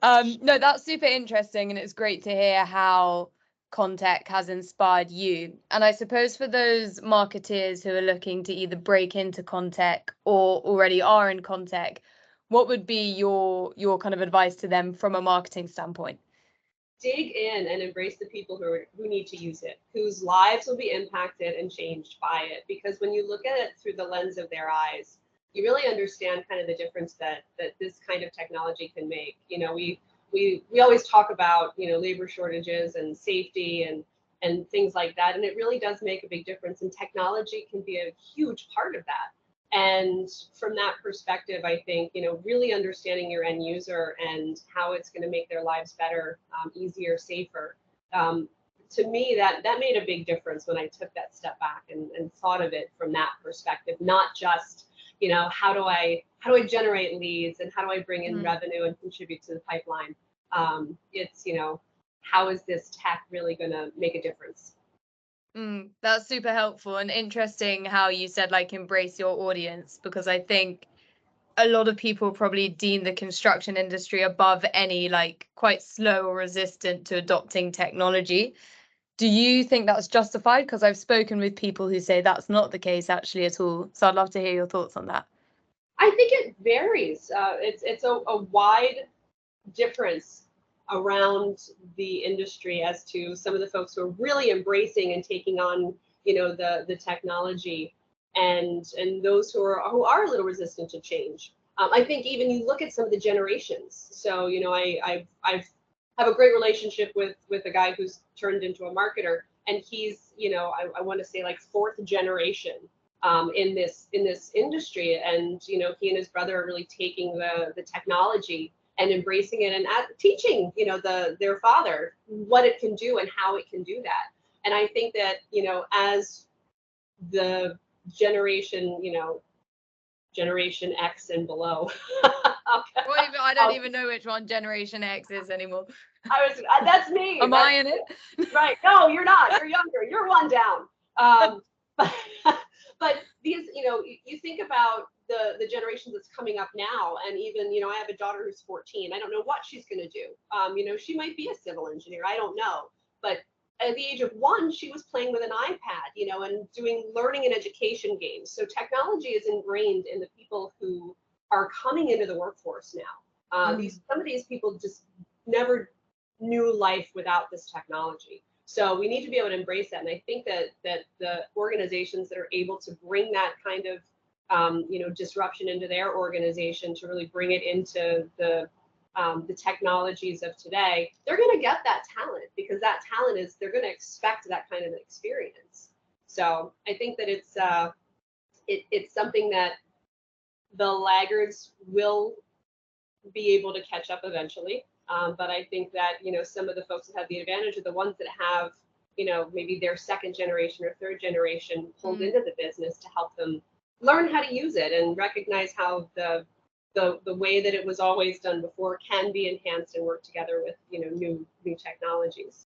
No, that's super interesting, and it's great to hear how Contech has inspired you. And I suppose for those marketeers who are looking to either break into Contech or already are in Contech, what would be your kind of advice to them from a marketing standpoint? Dig in and embrace the people who need to use it, whose lives will be impacted and changed by it. Because when you look at it through the lens of their eyes, you really understand kind of the difference that this kind of technology can make. We always talk about labor shortages and safety and things like that, and it really does make a big difference. And technology can be a huge part of that. And from that perspective, I think, really understanding your end user and how it's going to make their lives better, easier, safer. To me, that made a big difference when I took that step back and thought of it from that perspective, not just, how do I generate leads and how do I bring in revenue and contribute to the pipeline? It's, how is this tech really going to make a difference? That's super helpful and interesting how you said like embrace your audience, because I think a lot of people probably deem the construction industry above any, like quite slow or resistant to adopting technology. Do you think that's justified? Because I've spoken with people who say that's not the case actually at all. So I'd love to hear your thoughts on that. I think it varies. It's a wide difference around the industry as to some of the folks who are really embracing and taking on, the technology, and those who are a little resistant to change. I think even you look at some of the generations. So, I've have a great relationship with a guy who's turned into a marketer, and he's, I want to say like fourth generation in this industry, and he and his brother are really taking the technology and embracing it and teaching their father what it can do and how it can do that. And I think that as the generation Generation X and below. Well, I don't even know which one Generation X is anymore. That's me. Am I in it? Right. No, you're not. You're younger. You're one down. But these, you think about the generations that's coming up now, and even, I have a daughter who's 14. I don't know what she's going to do. She might be a civil engineer. I don't know. But at the age of 1, she was playing with an iPad, and doing learning and education games. So technology is ingrained in the people who are coming into the workforce now. Some of these people just never knew life without this technology. So we need to be able to embrace that. And I think that the organizations that are able to bring that kind of disruption into their organization, to really bring it into the technologies of today, they're going to get that talent, because that talent is, they're going to expect that kind of experience. So I think that it's something that the laggards will be able to catch up eventually. But I think that, some of the folks that have the advantage are the ones that have, maybe their second generation or third generation pulled into the business to help them learn how to use it and recognize how the way that it was always done before can be enhanced and work together with, new technologies.